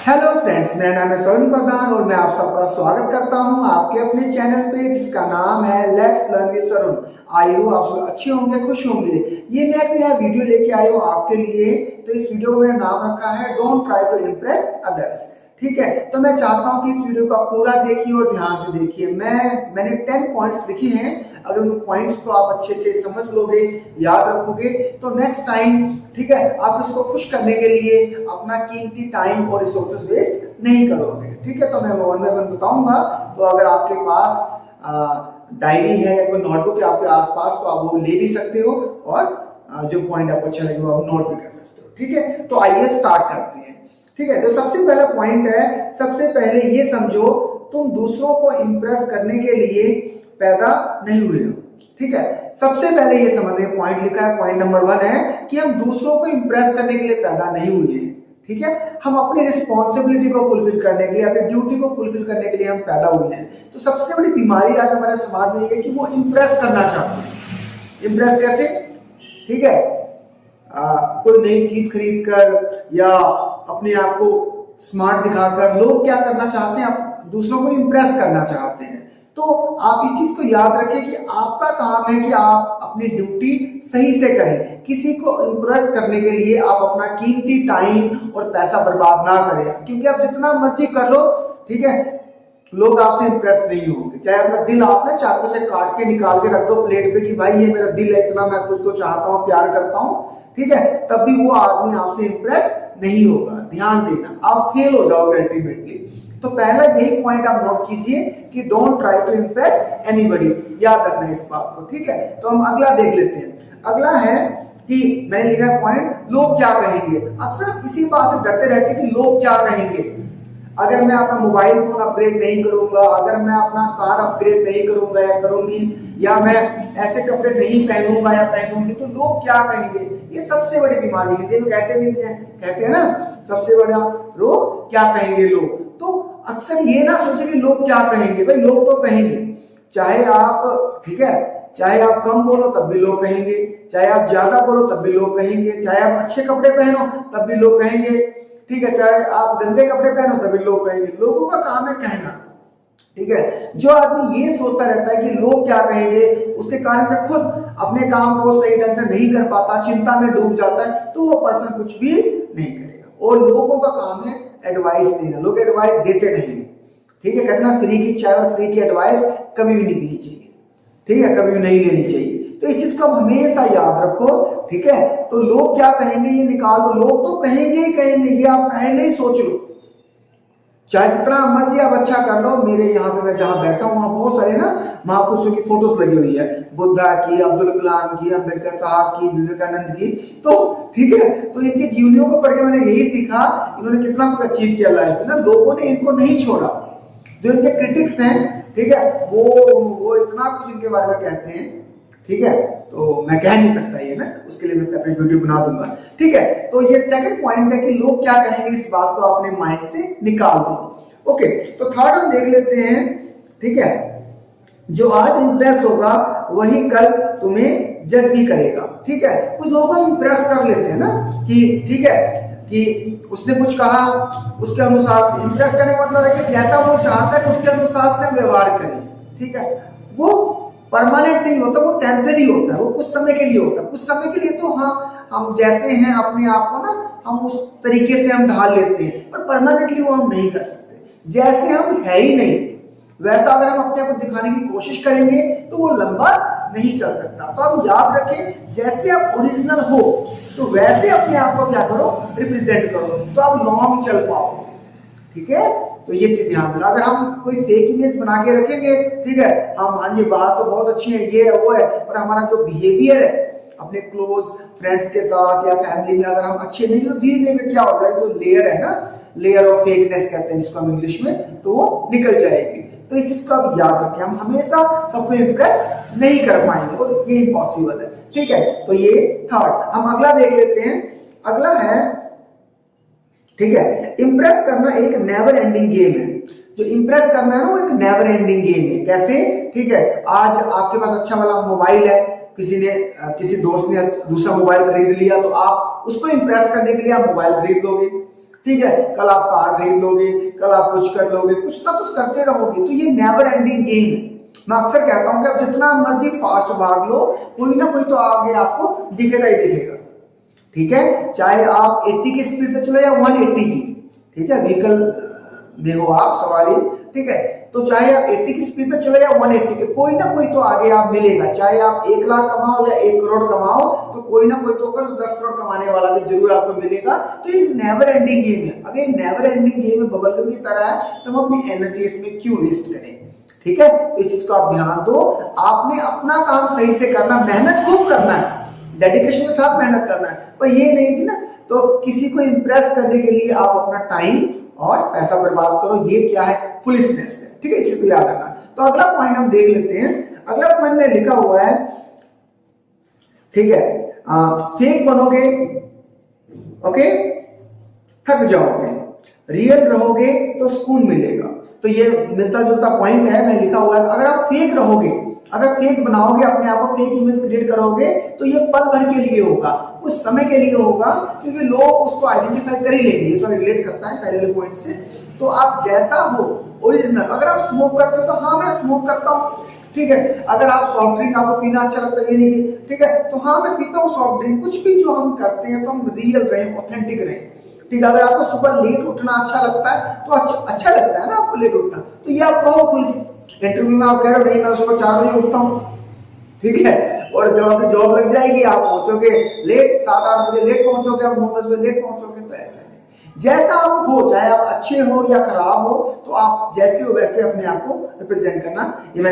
Hello friends, मेरा नाम है सोहन प्रधान और मैं आप सबका स्वागत करता हूं आपके अपने चैनल पे जिसका नाम है लेट्स लर्न विद सरुण। आई हो आप सब अच्छे होंगे, खुश होंगे। ये मैं एक नया वीडियो लेके आया हूं आपके लिए। तो इस वीडियो को मैंने नाम रखा है don't try to impress others. ठीक है, तो मैं चाहता हूं कि इस वीडियो को पूरा देखिए और ध्यान से देखिए। मैंने 10 पॉइंट्स लिखे हैं। अगर उन पॉइंट्स को आप अच्छे से समझ लोगे, याद रखोगे, तो नेक्स्ट टाइम, ठीक है, आप इसको खुश करने के लिए अपना कीमती टाइम और रिसोर्सेज वेस्ट नहीं करोगे। ठीक है, तो मैं वन बाय वन बताऊंगा। तो अगर आपके पास डायरी है या कोई नोटबुक है आपके आसपास, तो आप वो ले भी सकते हो और जो पॉइंट आपको अच्छा लगे वो आप नोट भी कर सकते हो। ठीक है, तो आइए स्टार्ट करते हैं। ठीक है, तो सबसे पहला पॉइंट है, सबसे पहले ये समझो तुम दूसरों को इंप्रेस करने के लिए पैदा नहीं हुए हो। ठीक है, सबसे पहले ये समझने पॉइंट लिखा है, पॉइंट नंबर 1 है कि हम दूसरों को इंप्रेस करने के लिए पैदा नहीं हुए हैं। ठीक है, हम अपनी रिस्पॉन्सिबिलिटी को फुलफिल करने के लिए, अपनी ड्यूटी को फुलफिल करने के लिए हम पैदा हुए हैं। तो सबसे बड़ी बीमारी आज हमारे समाज में ये है कि वो इंप्रेस करना चाहते हैं। इंप्रेस कैसे? ठीक है, कोई नई चीज खरीद कर या अपने आप को स्मार्ट दिखाकर लोग क्या करना चाहते हैं, दूसरों को इंप्रेस करना चाहते हैं। तो आप इस चीज को याद रखें कि आपका काम है कि आप अपनी ड्यूटी सही से करें। किसी को इंप्रेस करने के लिए आप अपना कीमती टाइम और पैसा बर्बाद ना करें, क्योंकि आप जितना मर्जी कर लो, ठीक है, लोग आपसे इंप्रेस नहीं होंगे। चाहे अपना दिल आप ना चाकू से काट के निकाल के रख दो प्लेट पे कि भाई ये मेरा दिल है, इतना मैं तुझको चाहता हूँ, प्यार करता हूँ, ठीक है, तब भी वो आदमी आपसे इंप्रेस नहीं होगा। ध्यान देना, आप फेल हो जाओगे अल्टीमेटली। तो पहला यही पॉइंट आप नोट कीजिए कि don't try to impress anybody. याद रखना है इस बात को। ठीक है, तो हम अगला देख लेते हैं। अगला है कि मैंने लिखा है पॉइंट, लोग क्या कहेंगे। अक्सर हम इसी बात से डरते रहते हैं कि लोग क्या कहेंगे। अगर मैं अपना मोबाइल फोन अपग्रेड नहीं करूंगा, अगर मैं अपना कार अपग्रेड नहीं करूंगा या करूंगी, या मैं ऐसे कपड़े नहीं पहनूंगा या पहनूंगी, तो लोग क्या कहेंगे। ये सबसे बड़ी बीमारी है। हिंदी में कहते हैं ना, सबसे बड़ा रोग क्या कहेंगे लोग। तो अक्सर ये ना सोचे कि लोग क्या कहेंगे। भाई लोग तो कहेंगे, चाहे आप, ठीक है, चाहे आप कम बोलो तब भी लोग कहेंगे, चाहे आप ज्यादा बोलो तब भी लोग कहेंगे, चाहे आप अच्छे कपड़े पहनो तब भी लोग कहेंगे, ठीक है, चाहे आप गंदे कपड़े पहनो तभी लोग कहेंगे। लोगों का काम है कहना। ठीक है, जो आदमी ये सोचता रहता है कि लोग क्या कहेंगे, उसके कारण से खुद अपने काम को सही ढंग से नहीं कर पाता, चिंता में डूब जाता है, तो वो पर्सन कुछ भी नहीं करेगा। और लोगों का काम है एडवाइस देना। लोग एडवाइस देते नहीं। ठीक है, कहते ना, फ्री की चाय और फ्री की एडवाइस कभी भी नहीं देनी चाहिए। ठीक है, कभी भी नहीं लेनी चाहिए। तो इस चीज को आप हमेशा याद रखो। ठीक है, तो लोग क्या कहेंगे ये निकाल दो। लोग तो कहेंगे ही कहेंगे, ये आप पहले ही सोच लो। चाहे जितना मर्जी आप अच्छा कर लो। मेरे यहाँ पे मैं जहाँ बैठा हूँ वहां बहुत सारे ना महापुरुषों की फोटोज लगी हुई है, बुद्धा की, अब्दुल कलाम की, अम्बेडकर साहब की, विवेकानंद की। तो ठीक है, तो इनके जीवनियों को पढ़ के मैंने यही सीखा, इन्होंने कितना कुछ अचीव किया लाइफ में ना। लोगों ने इनको नहीं छोड़ा। जो इनके क्रिटिक्स हैं, ठीक है, वो इतना कुछ इनके बारे में कहते हैं। ठीक है, तो मैं कह नहीं सकता ये ना, उसके लिए मैं सेपरेट वीडियो बना दूंगा। ठीक है, तो ये सेकंड पॉइंट है कि लोग क्या कहेंगे, इस बात को अपने माइंड से निकाल दो। ओके, तो थर्ड हम देख लेते हैं। ठीक है, जो आज इंप्रेस होगा वही कल तुम्हें जज भी करेगा। ठीक है, कुछ लोगों को इंप्रेस कर लेते हैं ना कि ठीक है, कि उसने कुछ कहा, उसके अनुसार से इंप्रेस करने का मतलब है कि जैसा वो चाहता है उसके अनुसार से व्यवहार करें। ठीक है, वो परमानेंट नहीं होता, वो टेम्परेरी होता है, वो कुछ समय के लिए होता है। कुछ समय के लिए तो हाँ, हम जैसे हैं अपने आप को ना, हम उस तरीके से हम ढाल लेते हैं, पर परमानेंटली वो हम नहीं कर सकते। जैसे हम है ही नहीं, वैसा अगर हम अपने को दिखाने की कोशिश करेंगे तो वो लंबा नहीं चल सकता। तो आप याद रखें, जैसे आप ओरिजिनल हो तो वैसे अपने आप को क्या करो, रिप्रेजेंट करो, तो आप लॉन्ग चल पाओ। ठीक है, तो ये चीज ध्यान देना। अगर हम कोई फेक इमेज बना के रखेंगे, ठीक है, हम हाँ जी बात तो बहुत अच्छी है, ये है वो है, और हमारा जो बिहेवियर है अपने क्लोज फ्रेंड्स के साथ या फैमिली में अगर हम अच्छे नहीं, तो धीरे धीरे क्या होता है, जो लेयर है ना, लेयर ऑफ फेकनेस कहते हैं जिसको हम इंग्लिश में, तो वो निकल जाएगी। तो इस चीज को आप याद रखें, हम हमेशा सबको इंप्रेस नहीं कर पाएंगे और ये इम्पॉसिबल है। ठीक है, तो ये थर्ड। हम अगला देख लेते हैं। अगला है, ठीक है, इंप्रेस करना एक नेवर एंडिंग गेम है। जो इंप्रेस करना है ना, वो एक नेवर एंडिंग गेम है। कैसे? ठीक है, आज आपके पास अच्छा वाला मोबाइल है, किसी दोस्त ने दूसरा मोबाइल खरीद लिया, तो आप उसको इंप्रेस करने के लिए आप मोबाइल खरीद लोगे। ठीक है, कल आप कार खरीद लोगे, कल आप कुछ कर लोगे, कुछ ना कुछ करते रहोगे। तो ये नेवर एंडिंग गेम है। मैं अक्सर कहता हूं कि आप जितना मर्जी फास्ट भाग लो, कोई ना कोई तो आगे आपको दिखेगा ही दिखेगा। ठीक है, चाहे आप 80 की स्पीड पे चलो या 180 की, ठीक है, व्हीकल में हो आप सवारी, ठीक है, तो चाहे आप 80 की स्पीड पे चलो या 180 के, कोई ना कोई तो आगे आप मिलेगा। चाहे आप 1 लाख कमाओ या 1 करोड़ कमाओ, तो कोई ना कोई तो होगा, 10 करोड़ कमाने वाला भी जरूर आपको मिलेगा। तो ये नेवर एंडिंग गेम है। अगर ये नेवर एंडिंग गेम है, बबल की तरह है, तो हम अपनी एनर्जी इसमें क्यों वेस्ट करें? ठीक है, तो इस चीज को आप ध्यान दो। आपने अपना काम सही से करना, मेहनत खूब करना है, डेडिकेशन के साथ मेहनत करना है, पर ये नहीं कि ना तो किसी को इंप्रेस करने के लिए आप अपना टाइम और पैसा बर्बाद करो। ये क्या है? फुलिशनेस है। ठीक है, इसी को याद रखना। तो अगला पॉइंट हम देख लेते हैं। अगला पॉइंट में लिखा हुआ है, ठीक है, फेक बनोगे, ओके, थक जाओगे, रियल रहोगे तो सुकून मिलेगा। तो ये मिलता जुलता पॉइंट है, मैं लिखा हुआ है। अगर आप फेक रहोगे, अगर फेक बनाओगे, अपने आप को फेक इमेज क्रिएट करोगे, तो ये पल भर के लिए होगा, कुछ समय के लिए होगा, क्योंकि लोग उसको आइडेंटिफाई कर ही लेंगे। ये तो रिलेट करता है पहले पॉइंट से। तो आप जैसा हो ओरिजिनल, अगर आप स्मोक करते हो तो हाँ मैं स्मोक करता हूँ, ठीक है। अगर आप सॉफ्ट ड्रिंक आपको पीना अच्छा लगता है, ये नहीं कि ठीक है, तो हाँ मैं पीता हूँ सॉफ्ट ड्रिंक। कुछ भी जो हम करते हैं तो हम रियल रहें, ऑथेंटिक रहें। ठीक है, अगर आपको सुबह लेट उठना अच्छा लगता है तो अच्छा लगता है ना आपको लेट उठना, तो ये आप कहो खुल के। इंटरव्यू में आप कह रहे हो नहीं मैं सुबह 4 बजे उठता हूँ, ठीक है, और जब आपकी जॉब लग जाएगी आप पहुंचोगे लेट, 7-8 बजे लेट पहुंचोगे, आप 9-10 बजे लेट पहुंचोगे। तो ऐसा नहीं, जैसा आप हो, चाहे आप अच्छे हो या खराब हो, तो आप जैसे हो वैसे अपने आप को रिप्रेजेंट करना। ये